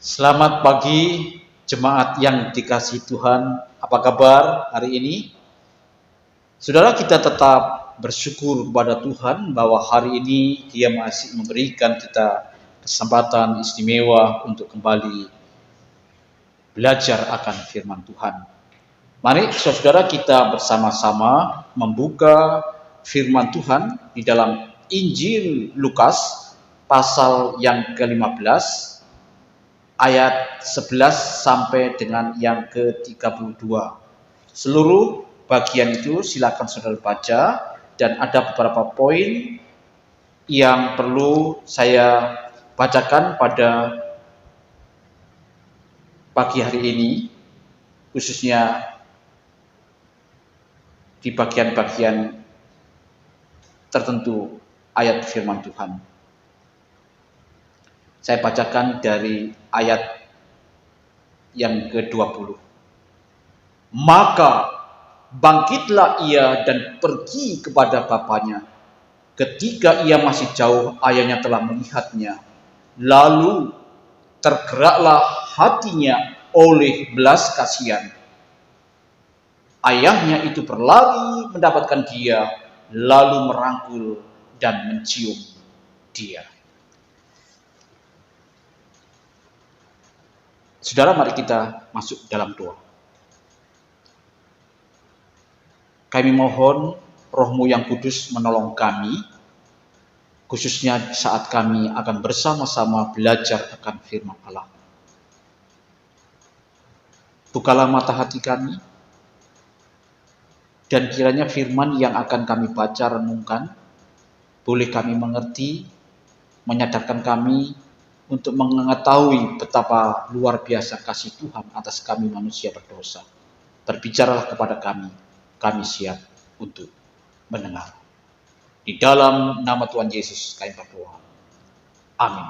Selamat pagi jemaat yang dikasihi Tuhan. Apa kabar hari ini? Saudara, kita tetap bersyukur kepada Tuhan bahwa hari ini Dia masih memberikan kita kesempatan istimewa untuk kembali belajar akan firman Tuhan. Mari saudara kita bersama-sama membuka firman Tuhan di dalam Injil Lukas pasal yang ke-15 ayat 11 sampai dengan yang ke-32. Seluruh bagian itu silakan saudara baca, dan ada beberapa poin yang perlu saya bacakan pada pagi hari ini, khususnya di bagian-bagian tertentu ayat firman Tuhan. Saya bacakan dari ayat yang ke-20. Maka bangkitlah ia dan pergi kepada bapaknya. Ketika ia masih jauh, ayahnya telah melihatnya. Lalu tergeraklah hatinya oleh belas kasihan. Ayahnya itu berlari mendapatkan dia, lalu merangkul dan mencium dia. Saudara, mari kita masuk dalam doa. Kami mohon Roh-Mu yang kudus menolong kami, khususnya saat kami akan bersama-sama belajar akan firman Allah. Bukalah mata hati kami, dan kiranya firman yang akan kami baca renungkan boleh kami mengerti, menyadarkan kami untuk mengetahui betapa luar biasa kasih Tuhan atas kami manusia berdosa. Berbicaralah kepada kami siap untuk mendengar. Di dalam nama Tuhan Yesus kami berdoa. Amin.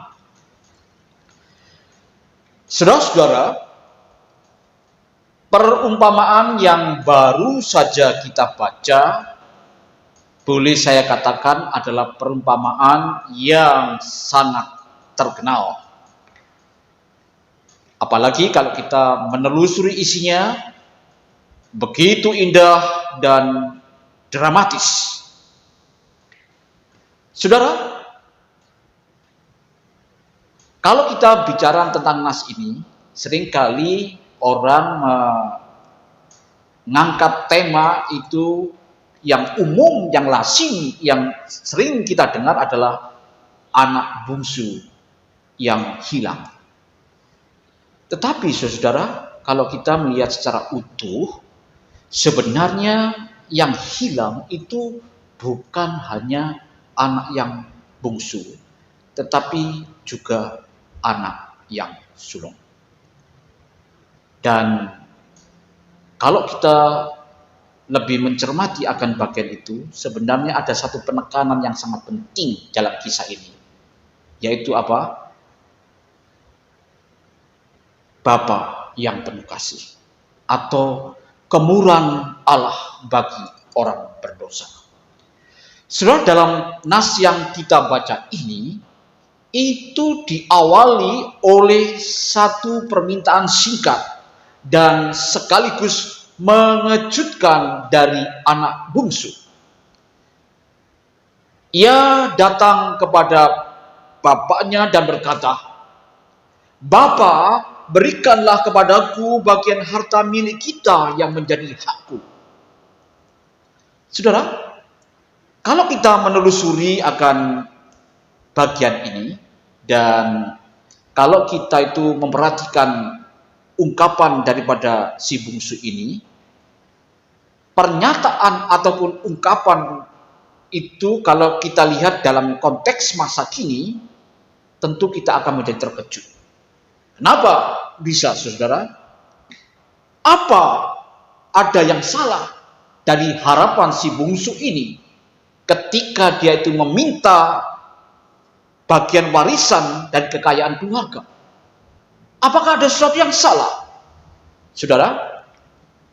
Saudara-saudara, perumpamaan yang baru saja kita baca, boleh saya katakan adalah perumpamaan yang sangat terkenal. Apalagi kalau kita menelusuri isinya, begitu indah dan dramatis. Saudara, kalau kita bicara tentang nas ini, seringkali orang mengangkat tema itu yang umum, yang lazim, yang sering kita dengar adalah anak bungsu yang hilang. Tetapi saudara, kalau kita melihat secara utuh, sebenarnya yang hilang itu bukan hanya anak yang bungsu, tetapi juga anak yang sulung. Dan kalau kita lebih mencermati akan bagian itu, sebenarnya ada satu penekanan yang sangat penting dalam kisah ini, yaitu apa? Bapa yang penuh kasih, atau kemurahan Allah bagi orang berdosa. Saudara, dalam nas yang kita baca ini, itu diawali oleh satu permintaan singkat dan sekaligus mengejutkan dari anak bungsu. Ia datang kepada bapaknya dan berkata, "Bapa, berikanlah kepadaku bagian harta milik kita yang menjadi hakku." Saudara, kalau kita menelusuri akan bagian ini, dan kalau kita itu memperhatikan ungkapan daripada si bungsu ini, pernyataan ataupun ungkapan itu kalau kita lihat dalam konteks masa kini, tentu kita akan menjadi terkejut. Kenapa bisa, saudara? Apa ada yang salah dari harapan si bungsu ini ketika dia itu meminta bagian warisan dan kekayaan keluarga? Apakah ada sesuatu yang salah? Saudara,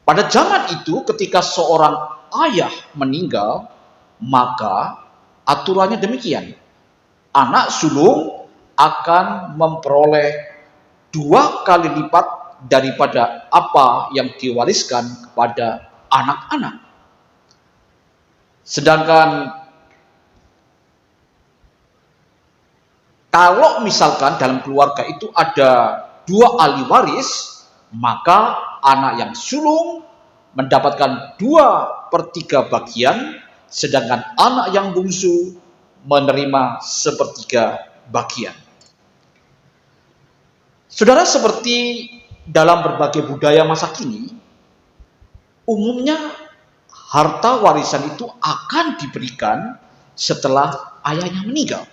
pada zaman itu ketika seorang ayah meninggal, maka aturannya demikian. Anak sulung akan memperoleh 2 kali lipat daripada apa yang diwariskan kepada anak-anak. Sedangkan kalau misalkan dalam keluarga itu ada 2 ahli waris, maka anak yang sulung mendapatkan 2/3 bagian, sedangkan anak yang bungsu menerima 1/3 bagian. Saudara, seperti dalam berbagai budaya masa kini, umumnya harta warisan itu akan diberikan setelah ayahnya meninggal.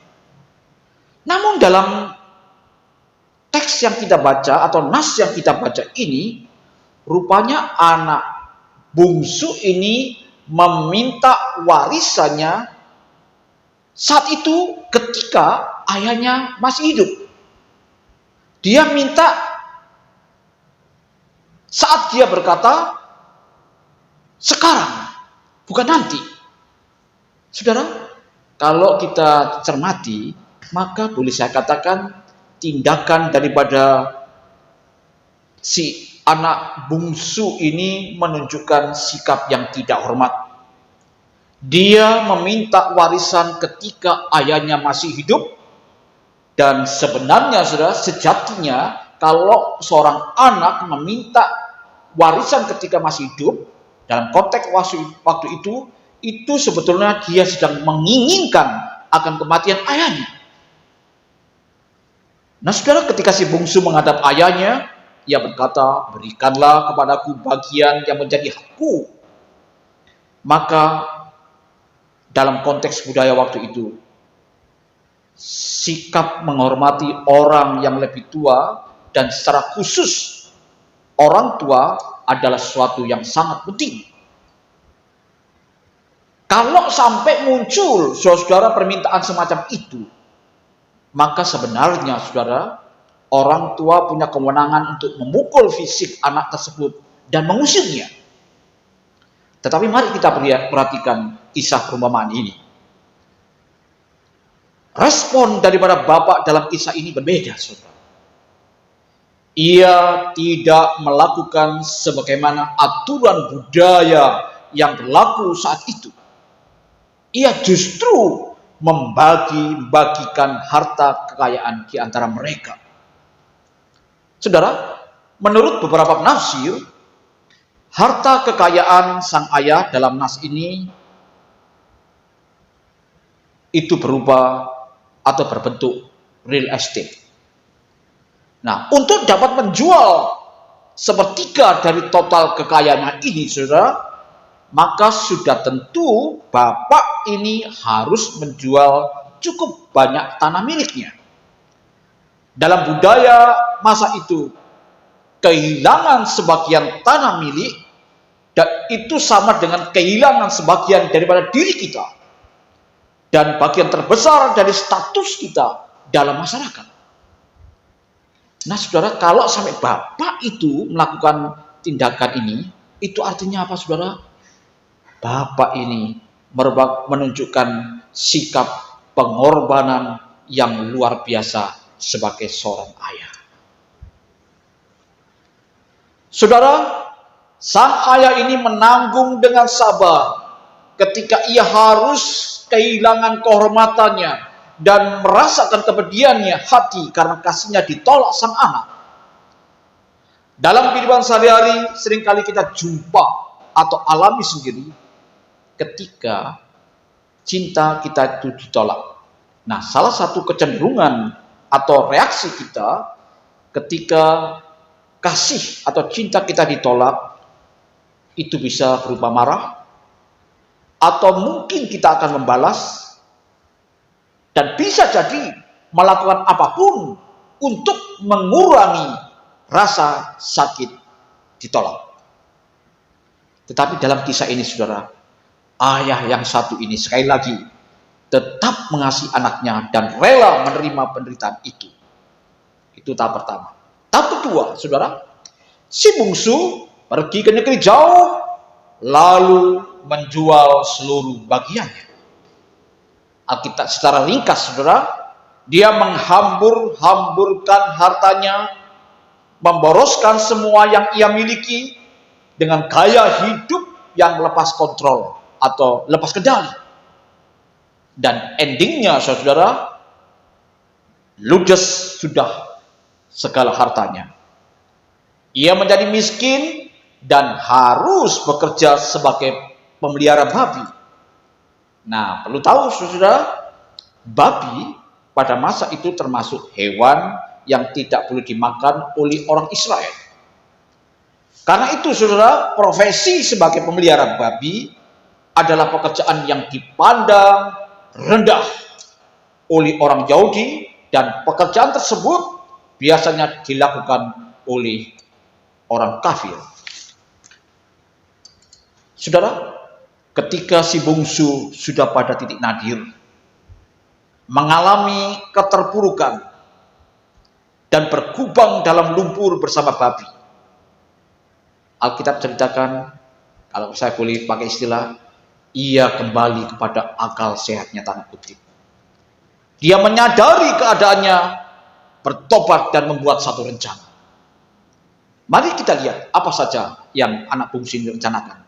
Namun dalam teks yang kita baca atau nas yang kita baca ini, rupanya anak bungsu ini meminta warisannya saat itu ketika ayahnya masih hidup. Dia minta saat dia berkata, sekarang, bukan nanti. Saudara, kalau kita cermati, maka boleh saya katakan tindakan daripada si anak bungsu ini menunjukkan sikap yang tidak hormat. Dia meminta warisan ketika ayahnya masih hidup, dan sebenarnya saudara, sejatinya kalau seorang anak meminta warisan ketika masih hidup, dalam konteks waktu itu sebetulnya dia sedang menginginkan akan kematian ayahnya. Nah saudara, ketika si bungsu menghadap ayahnya, ia berkata, berikanlah kepadaku bagian yang menjadi hakku. Maka dalam konteks budaya waktu itu, sikap menghormati orang yang lebih tua dan secara khusus orang tua adalah sesuatu yang sangat penting. Kalau sampai muncul saudara permintaan semacam itu, maka sebenarnya saudara, orang tua punya kewenangan untuk memukul fisik anak tersebut dan mengusirnya. Tetapi mari kita perhatikan kisah perumpamaan ini. Respon daripada bapak dalam kisah ini berbeda, saudara. Ia tidak melakukan sebagaimana aturan budaya yang berlaku saat itu. Ia justru membagikan harta kekayaan di antara mereka. Saudara, menurut beberapa penafsir, harta kekayaan sang ayah dalam nas ini itu berupa atau berbentuk real estate. Nah, untuk dapat menjual 1/3 dari total kekayaannya ini, saudara, maka sudah tentu bapak ini harus menjual cukup banyak tanah miliknya. Dalam budaya masa itu, kehilangan sebagian tanah milik dan itu sama dengan kehilangan sebagian daripada diri kita. Dan bagian terbesar dari status kita dalam masyarakat. Nah saudara, kalau sampai bapak itu melakukan tindakan ini, itu artinya apa saudara? Bapak ini menunjukkan sikap pengorbanan yang luar biasa sebagai seorang ayah. Saudara, sang ayah ini menanggung dengan sabar ketika ia harus kehilangan kehormatannya dan merasakan kepedihannya hati karena kasihnya ditolak sang anak. Dalam kehidupan sehari-hari seringkali kita jumpa atau alami sendiri ketika cinta kita itu ditolak. Nah, salah satu kecenderungan atau reaksi kita ketika kasih atau cinta kita ditolak itu bisa berupa marah, atau mungkin kita akan membalas, dan bisa jadi melakukan apapun untuk mengurangi rasa sakit ditolak. Tetapi dalam kisah ini saudara, ayah yang satu ini sekali lagi tetap mengasihi anaknya dan rela menerima penderitaan itu. Itu tahap pertama. Tahap kedua, saudara, si bungsu pergi ke negeri jauh lalu menjual seluruh bagiannya. Alkitab secara ringkas, saudara, dia menghamburkan hartanya memboroskan semua yang ia miliki dengan gaya hidup yang lepas kontrol atau lepas kendali. Dan endingnya, saudara, ludes sudah segala hartanya. Ia menjadi miskin dan harus bekerja sebagai pemelihara babi. Nah, perlu tahu, saudara, babi pada masa itu termasuk hewan yang tidak boleh dimakan oleh orang Israel. Karena itu, saudara, profesi sebagai pemelihara babi adalah pekerjaan yang dipandang rendah oleh orang Yahudi, dan pekerjaan tersebut biasanya dilakukan oleh orang kafir. Saudara, ketika si bungsu sudah pada titik nadir, mengalami keterpurukan dan berkubang dalam lumpur bersama babi, Alkitab ceritakan, kalau saya boleh pakai istilah, ia kembali kepada akal sehatnya, tanda kutip. Dia menyadari keadaannya, bertobat dan membuat satu rencana. Mari kita lihat apa saja yang anak bungsu ini rencanakan.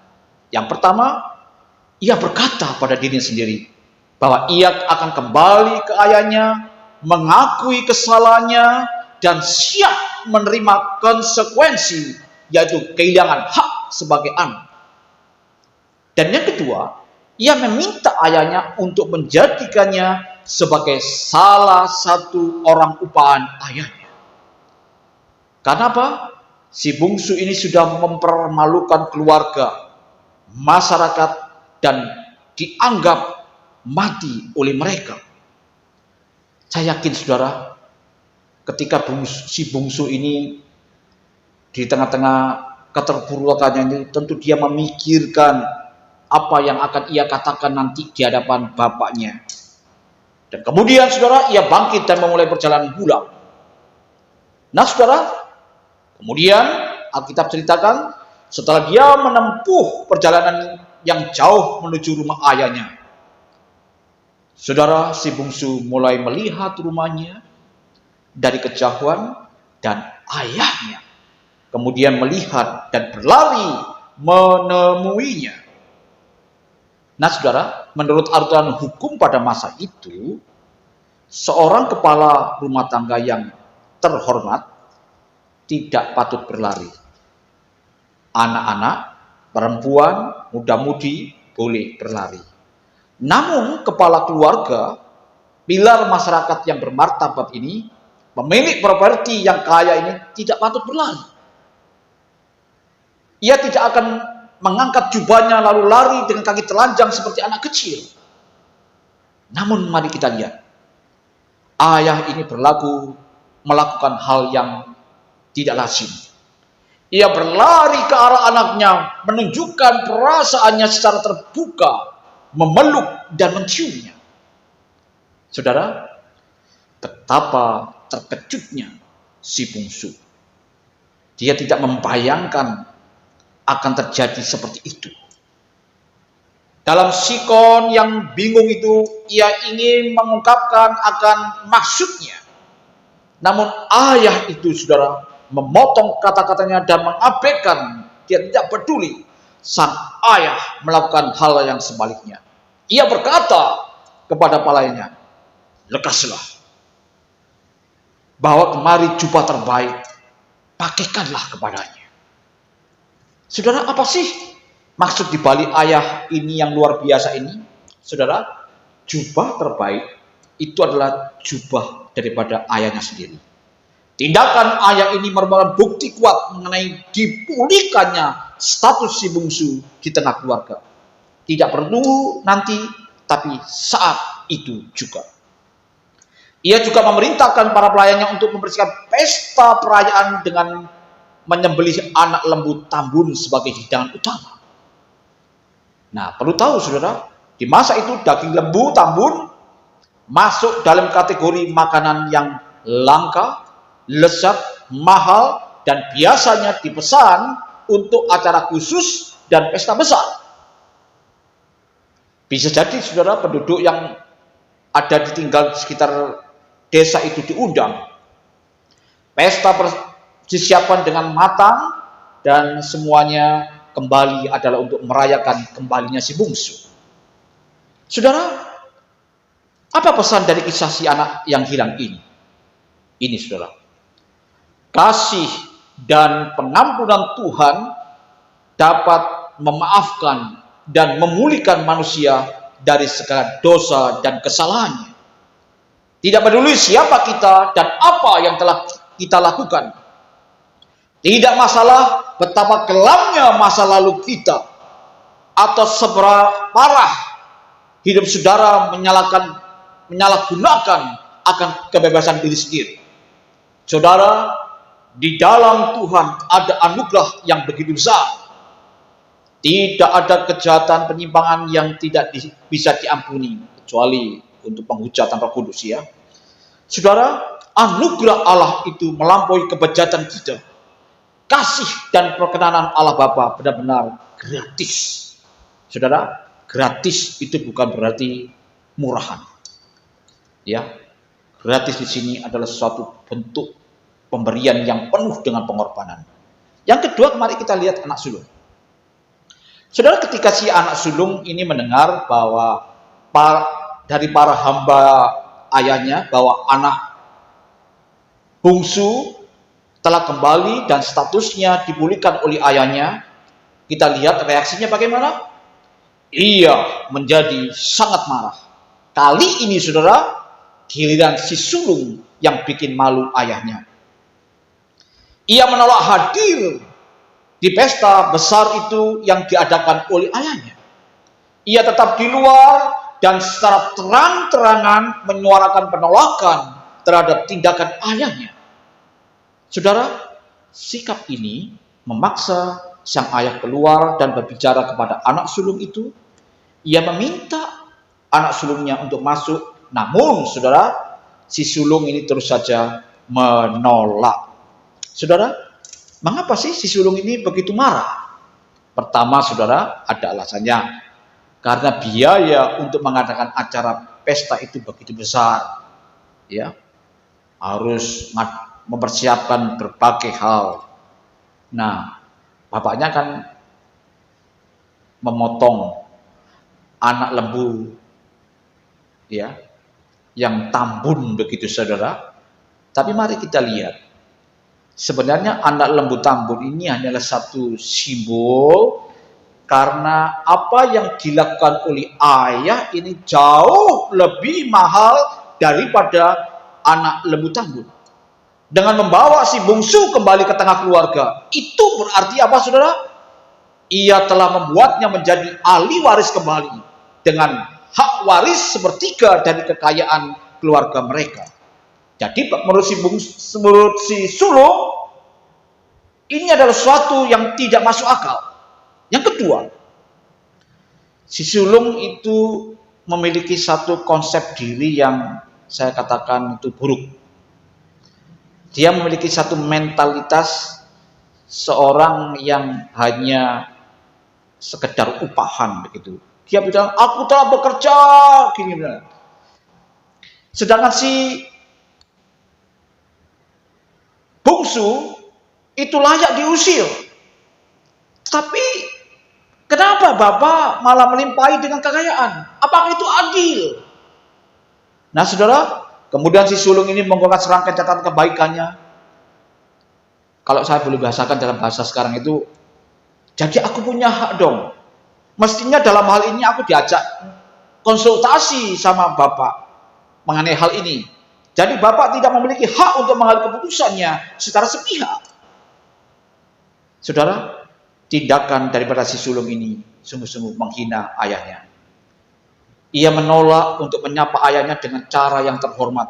Yang pertama, ia berkata pada dirinya sendiri bahwa ia akan kembali ke ayahnya, mengakui kesalahannya, dan siap menerima konsekuensi, yaitu kehilangan hak sebagai anak. Dan yang kedua, ia meminta ayahnya untuk menjadikannya sebagai salah satu orang upahan ayahnya. Karena apa? Si bungsu ini sudah mempermalukan keluarga, masyarakat, dan dianggap mati oleh mereka. Saya yakin, saudara, ketika si bungsu ini di tengah-tengah keterpurukannya ini, tentu dia memikirkan apa yang akan ia katakan nanti di hadapan bapaknya. Dan kemudian, saudara, ia bangkit dan memulai perjalanan pulang. Nah, saudara, kemudian Alkitab ceritakan setelah dia menempuh perjalanan yang jauh menuju rumah ayahnya, saudara, si bungsu mulai melihat rumahnya dari kejauhan, dan ayahnya kemudian melihat dan berlari menemuinya. Nah, saudara, menurut aturan hukum pada masa itu, seorang kepala rumah tangga yang terhormat tidak patut berlari. Anak-anak, perempuan, muda-mudi boleh berlari. Namun kepala keluarga, pilar masyarakat yang bermartabat ini, pemilik properti yang kaya ini tidak patut berlari. Ia tidak akan mengangkat jubahnya lalu lari dengan kaki telanjang seperti anak kecil. Namun mari kita lihat, ayah ini melakukan hal yang tidak lazim. Ia berlari ke arah anaknya, menunjukkan perasaannya secara terbuka, memeluk dan menciumnya. Saudara, betapa terkejutnya si bungsu. Dia tidak membayangkan akan terjadi seperti itu. Dalam sikon yang bingung itu, ia ingin mengungkapkan akan maksudnya. Namun ayah itu, saudara, memotong kata-katanya dan mengabaikan. Dia tidak peduli. Sang ayah melakukan hal yang sebaliknya. Ia berkata kepada pelayannya, "Lekaslah, bawa kemari jubah terbaik, pakaikanlah kepadanya." Saudara, apa sih maksud dibalik ayah ini yang luar biasa ini? Saudara, jubah terbaik itu adalah jubah daripada ayahnya sendiri. Tindakan ayah ini merupakan bukti kuat mengenai dipulihkannya status si bungsu di tengah keluarga. Tidak perlu nanti, tapi saat itu juga. Ia juga memerintahkan para pelayannya untuk membersihkan pesta perayaan dengan menyembelih anak lembu tambun sebagai hidangan utama. Nah, perlu tahu, saudara, di masa itu daging lembu tambun masuk dalam kategori makanan yang langka, lezat, mahal, dan biasanya dipesan untuk acara khusus dan pesta besar. Bisa jadi, saudara, penduduk yang ada tinggal di sekitar desa itu diundang. Pesta disiapkan dengan matang, dan semuanya kembali adalah untuk merayakan kembalinya si bungsu. Saudara, apa pesan dari kisah si anak yang hilang ini? Ini saudara, kasih dan pengampunan Tuhan dapat memaafkan dan memulihkan manusia dari segala dosa dan kesalahannya. Tidak peduli siapa kita dan apa yang telah kita lakukan. Tidak masalah betapa kelamnya masa lalu kita atau seberapa parah hidup saudara menyalahgunakan akan kebebasan diri sendiri. Saudara, di dalam Tuhan ada anugerah yang begitu besar. Tidak ada kejahatan penyimpangan yang tidak bisa diampuni kecuali untuk penghujatan Roh Kudus, ya. Saudara, anugerah Allah itu melampaui kebejatan kita. Kasih dan perkenanan Allah Bapa benar-benar gratis. Saudara, gratis itu bukan berarti murahan. Ya. Gratis di sini adalah suatu bentuk pemberian yang penuh dengan pengorbanan. Yang kedua, mari kita lihat anak sulung. Saudara, ketika si anak sulung ini mendengar bahwa dari para hamba ayahnya bahwa anak bungsu telah kembali dan statusnya dipulihkan oleh ayahnya, kita lihat reaksinya bagaimana? Ia menjadi sangat marah. Kali ini saudara, giliran si sulung yang bikin malu ayahnya. Ia menolak hadir di pesta besar itu yang diadakan oleh ayahnya. Ia tetap di luar dan secara terang-terangan menyuarakan penolakan terhadap tindakan ayahnya. Saudara, sikap ini memaksa sang ayah keluar dan berbicara kepada anak sulung itu. Ia meminta anak sulungnya untuk masuk, namun saudara, si sulung ini terus saja menolak. Saudara, mengapa sih si sulung ini begitu marah? Pertama, saudara, ada alasannya. Karena biaya untuk mengadakan acara pesta itu begitu besar. Ya, harus mempersiapkan berbagai hal. Nah, bapaknya kan memotong anak lembu, ya, yang tambun begitu saudara. Tapi mari kita lihat, sebenarnya anak lembu tambun ini hanyalah satu simbol, karena apa yang dilakukan oleh ayah ini jauh lebih mahal daripada anak lembu tambun. Dengan membawa si bungsu kembali ke tengah keluarga, itu berarti apa saudara? Ia telah membuatnya menjadi ahli waris kembali dengan hak waris sepertiga dari kekayaan keluarga mereka. Jadi menurut si sulung, ini adalah sesuatu yang tidak masuk akal. Yang kedua, si sulung itu memiliki satu konsep diri yang saya katakan itu buruk. Dia memiliki satu mentalitas seorang yang hanya sekedar upahan begitu. Dia bilang, aku telah bekerja, gini bilang. Sedangkan si bungsu itu layak diusir. Tapi kenapa Bapak malah melimpahi dengan kekayaan? Apakah itu adil? Nah saudara, kemudian si sulung ini mengeluarkan serangkaian catatan kebaikannya. Kalau saya boleh bahasakan dalam bahasa sekarang itu, jadi aku punya hak dong. Mestinya dalam hal ini aku diajak konsultasi sama Bapak mengenai hal ini. Jadi Bapak tidak memiliki hak untuk mengambil keputusannya secara sepihak. Saudara, tindakan daripada si sulung ini sungguh-sungguh menghina ayahnya. Ia menolak untuk menyapa ayahnya dengan cara yang terhormat.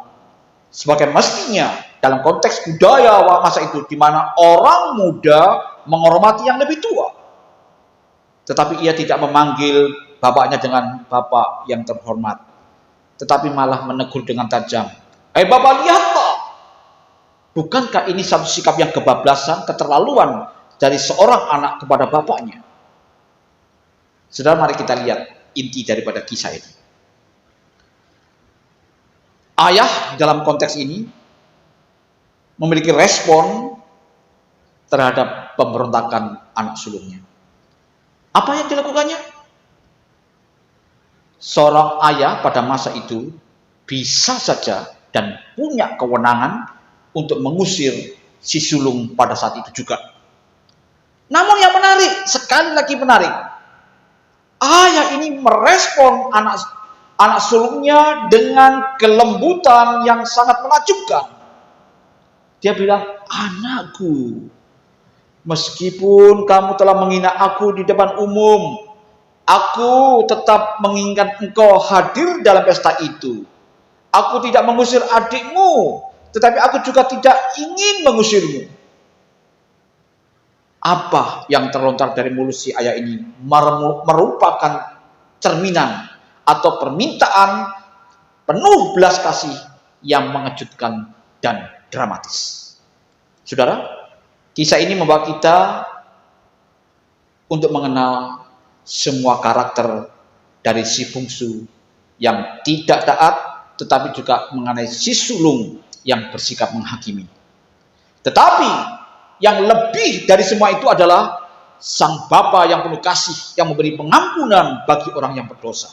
Sebagai mestinya dalam konteks budaya masa itu, di mana orang muda menghormati yang lebih tua. Tetapi ia tidak memanggil bapaknya dengan bapak yang terhormat, tetapi malah menegur dengan tajam. Bapak, lihatlah. Bukankah ini satu sikap yang kebablasan, keterlaluan dari seorang anak kepada bapaknya? Saudara, mari kita lihat inti daripada kisah ini. Ayah dalam konteks ini memiliki respon terhadap pemberontakan anak sulungnya. Apa yang dilakukannya? Seorang ayah pada masa itu bisa saja dan punya kewenangan untuk mengusir si sulung pada saat itu juga. Namun yang menarik, sekali lagi menarik, ayah ini merespon anak sulungnya dengan kelembutan yang sangat menakjubkan. Dia bilang, anakku, meskipun kamu telah menghina aku di depan umum, aku tetap menginginkan engkau hadir dalam pesta itu. Aku tidak mengusir adikmu, tetapi aku juga tidak ingin mengusirmu. Apa yang terlontar dari mulut si ayah ini merupakan cerminan atau permintaan penuh belas kasih yang mengejutkan dan dramatis. Saudara, kisah ini membawa kita untuk mengenal semua karakter dari si bungsu yang tidak taat, tetapi juga mengenai si sulung yang bersikap menghakimi. Tetapi yang lebih dari semua itu adalah sang Bapa yang penuh kasih, yang memberi pengampunan bagi orang yang berdosa.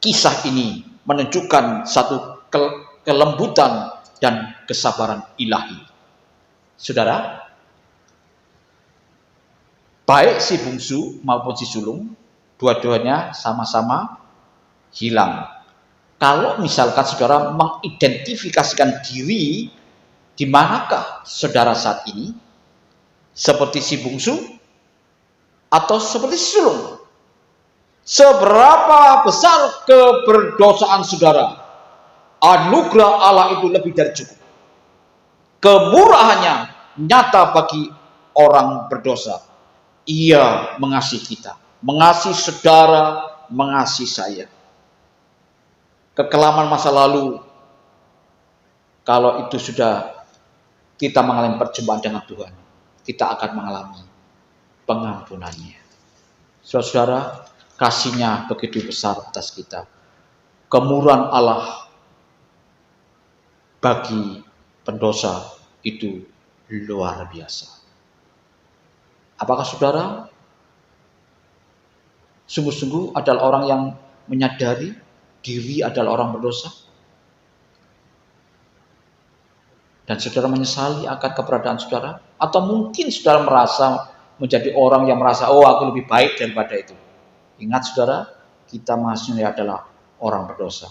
Kisah ini menunjukkan satu kelembutan dan kesabaran ilahi. Saudara, baik si bungsu maupun si sulung, dua-duanya sama-sama hilang. Kalau misalkan saudara mengidentifikasikan diri, di manakah saudara saat ini? Seperti si bungsu atau seperti si sulung? Seberapa besar keberdosaan saudara? Anugerah Allah itu lebih dari cukup. Kemurahannya nyata bagi orang berdosa. Ia mengasihi kita, mengasihi saudara, mengasihi saya. Kekelaman masa lalu, kalau itu sudah kita mengalami perjumpaan dengan Tuhan, kita akan mengalami pengampunannya. Saudara, kasih-Nya begitu besar atas kita. Kemurahan Allah bagi pendosa itu luar biasa. Apakah saudara sungguh-sungguh adalah orang yang menyadari diri adalah orang berdosa? Dan saudara menyesali akan keberadaan saudara? Atau mungkin saudara merasa menjadi orang yang merasa, oh aku lebih baik daripada itu. Ingat saudara, kita masing adalah orang berdosa.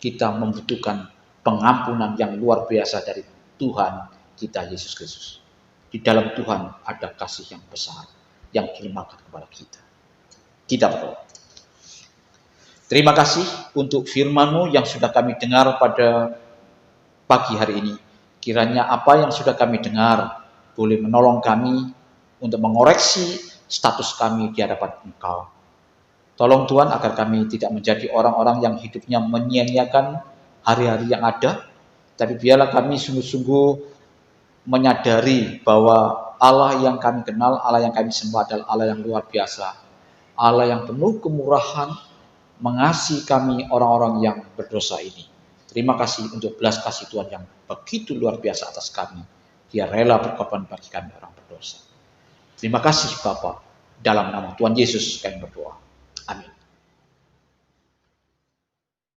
Kita membutuhkan pengampunan yang luar biasa dari Tuhan kita Yesus Kristus. Di dalam Tuhan ada kasih yang besar yang dilimpahkan kepada kita. Kita berdoa. Terima kasih untuk firman-Mu yang sudah kami dengar pada pagi hari ini. Kiranya apa yang sudah kami dengar boleh menolong kami untuk mengoreksi status kami di hadapan Engkau. Tolong Tuhan agar kami tidak menjadi orang-orang yang hidupnya menyia-nyiakan hari-hari yang ada, tapi biarlah kami sungguh-sungguh menyadari bahwa Allah yang kami kenal, Allah yang kami sembah adalah Allah yang luar biasa. Allah yang penuh kemurahan, mengasihi kami orang-orang yang berdosa ini. Terima kasih untuk belas kasih Tuhan yang begitu luar biasa atas kami. Dia rela berkorban bagi kami orang berdosa. Terima kasih Bapa. Dalam nama Tuhan Yesus kami berdoa. Amin.